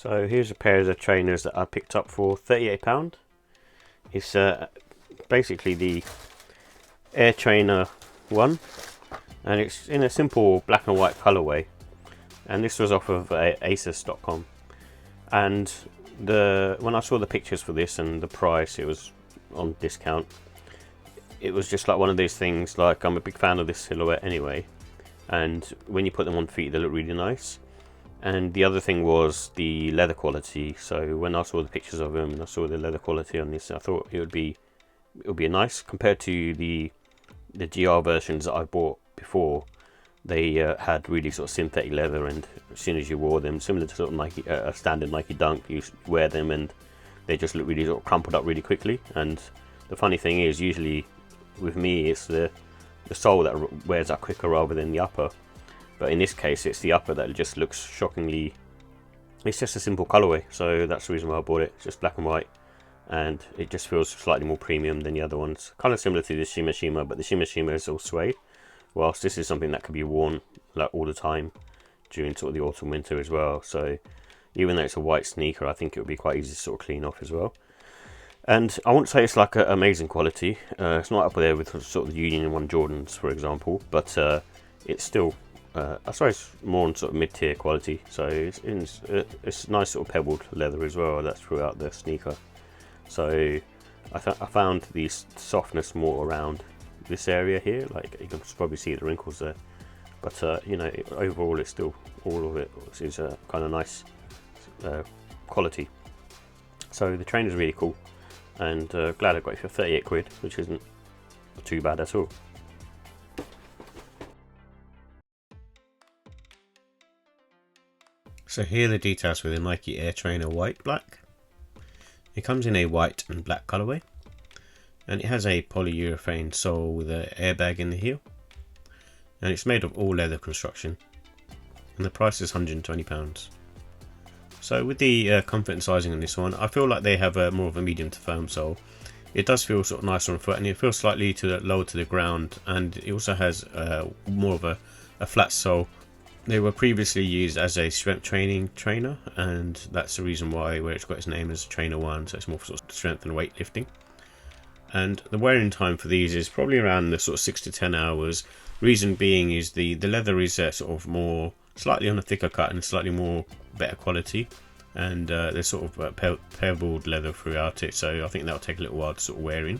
So here's a pair of trainers that I picked up for £38. It's basically the Air Trainer 1, and it's in a simple black and white colorway, and this was off of asus.com. And when I saw the pictures for this and the price, it was on discount. It was just like one of those things, like I'm a big fan of this silhouette anyway, and when you put them on feet they look really nice. And the other thing was the leather quality. So when I saw the pictures of them and I saw the leather quality on this, I thought it would be nice compared to the GR versions that I bought before. They had really sort of synthetic leather, and as soon as you wore them, similar to sort of Nike, a standard Nike Dunk, you wear them and they just look really sort of crumpled up really quickly. And the funny thing is, usually with me, it's the sole that wears out quicker rather than the upper. But in this case, it's the upper that just looks shockingly. It's just a simple colorway, so that's the reason why I bought it. It's just black and white, and it just feels slightly more premium than the other ones. Kind of similar to the Shima Shima, but the Shima Shima is all suede, whilst this is something that can be worn like all the time during sort of the autumn winter as well. So even though it's a white sneaker, I think it would be quite easy to sort of clean off as well. And I wouldn't say it's like amazing quality. It's not up there with sort of the Union 1 Jordans, for example, but it's still. I suppose more on sort of mid-tier quality, so it's nice sort of pebbled leather as well. That's throughout the sneaker. So I found the softness more around this area here. Like you can probably see the wrinkles there, but overall it's still, all of it is kind of nice quality. So the trainer is really cool, and glad I got it for 38 quid, which isn't too bad at all. So here are the details for the Nike Air Trainer White Black. It comes in a white and black colorway, and it has a polyurethane sole with an airbag in the heel, and it's made of all leather construction, and the price is £120. So with the comfort and sizing on this one, I feel like they have more of a medium to firm sole. It does feel sort of nicer on foot, and it feels slightly lower to the ground, and it also has more of a flat sole. They were previously used as a strength training trainer, and that's the reason where it's got its name as Trainer 1, so it's more for sort of strength and weightlifting. And the wearing time for these is probably around the sort of 6 to 10 hours. Reason being is the leather is sort of more, slightly on a thicker cut and slightly more better quality, and there's sort of pebbled leather throughout it, so I think that'll take a little while to sort of wear in.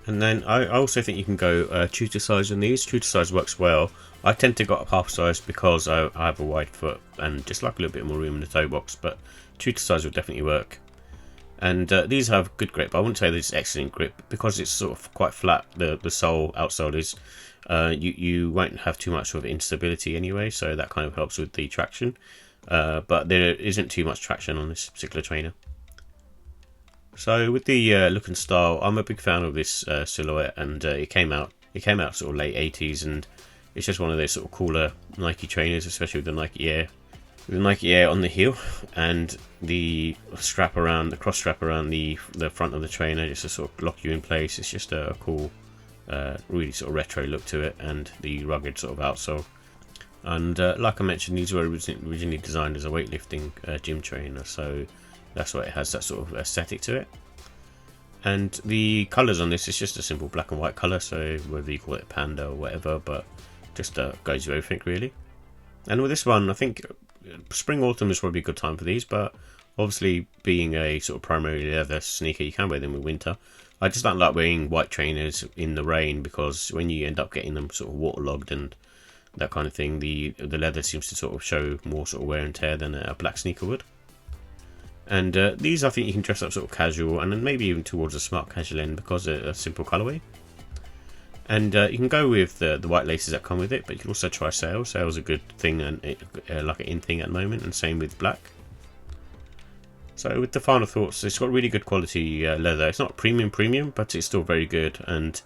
And then I also think you can go true to size on these. True to size works well. I tend to go up half size because I have a wide foot and just like a little bit more room in the toe box, but true to size will definitely work. And these have good grip. I wouldn't say there's excellent grip because it's sort of quite flat. The sole outsole is. You won't have too much sort of instability anyway, so that kind of helps with the traction. But there isn't too much traction on this particular trainer. So with the look and style, I'm a big fan of this silhouette, and it came out sort of late 80s, and it's just one of those sort of cooler Nike trainers, especially with the Nike Air. With the Nike Air on the heel, and the cross strap around the front of the trainer, just to sort of lock you in place. It's just a cool, really sort of retro look to it, and the rugged sort of outsole. And like I mentioned, these were originally designed as a weightlifting gym trainer, so that's why it has that sort of aesthetic to it. And the colours on this is just a simple black and white colour, so whether you call it panda or whatever, but just goes with everything really. And with this one, I think spring autumn is probably a good time for these, but obviously being a sort of primarily leather sneaker, you can wear them in winter. I just don't like wearing white trainers in the rain, because when you end up getting them sort of waterlogged and that kind of thing, the leather seems to sort of show more sort of wear and tear than a black sneaker would. And these, I think you can dress up sort of casual, and then maybe even towards a smart casual end, because they're a simple colourway. And you can go with the white laces that come with it, but you can also try sails. Sails are a good thing, and like an in thing at the moment, and same with black. So with the final thoughts, it's got really good quality leather. It's not premium, but it's still very good, and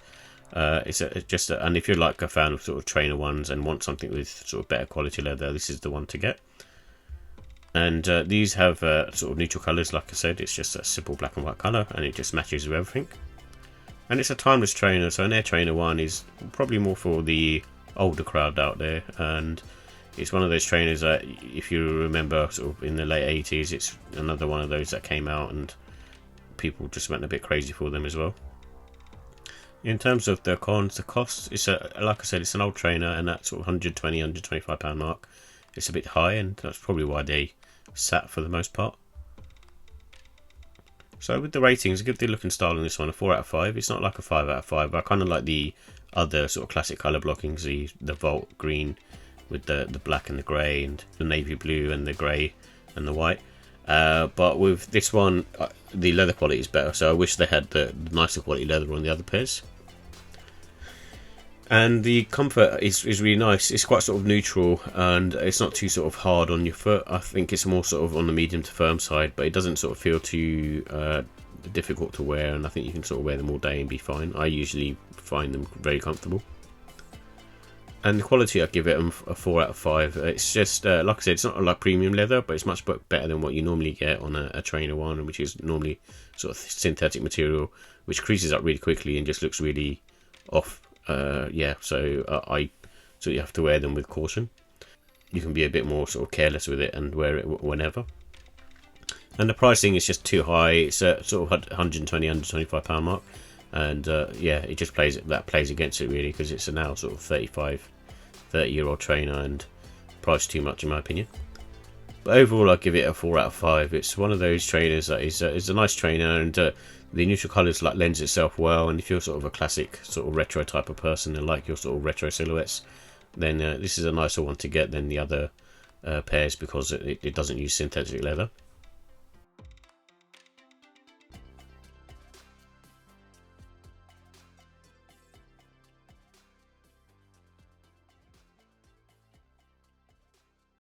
and if you're like a fan of sort of trainer ones and want something with sort of better quality leather, this is the one to get. And these have sort of neutral colours. Like I said, it's just a simple black and white colour, and it just matches with everything. And it's a timeless trainer, so an Air Trainer 1 is probably more for the older crowd out there, and It's one of those trainers that, if you remember, sort of in the late 80s, it's another one of those that came out and people just went a bit crazy for them as well. In terms of the cons, the cost, it's like I said, it's an old trainer, and that sort of 120, 125 pound mark, it's a bit high, and that's probably why they sat for the most part. So with the ratings, a good deal looking style on this one, a 4 out of 5. It's not like a 5 out of 5, but I kind of like the other sort of classic colour blockings, the Volt green with the black and the grey, and the navy blue and the grey and the white. But with this one, the leather quality is better, so I wish they had the nicer quality leather on the other pairs. And the comfort is really nice. It's quite sort of neutral, and it's not too sort of hard on your foot. I think it's more sort of on the medium to firm side, but it doesn't sort of feel too difficult to wear, and I think you can sort of wear them all day and be fine. I usually find them very comfortable. And the quality, I give it a 4 out of 5. It's just, like I said, it's not like premium leather, but it's much better than what you normally get on a trainer one, which is normally sort of synthetic material, which creases up really quickly and just looks really off. So you have to wear them with caution. You can be a bit more sort of careless with it and wear it whenever. And the pricing is just too high. It's sort of 120, 125 pound mark, and it just plays against it really, because it's a now sort of 30-year-old trainer and priced too much in my opinion. But overall, I give it a 4 out of 5. It's one of those trainers that is a nice trainer, and the neutral colours like lends itself well. And if you're sort of a classic sort of retro type of person and like your sort of retro silhouettes, then this is a nicer one to get than the other pairs, because it doesn't use synthetic leather.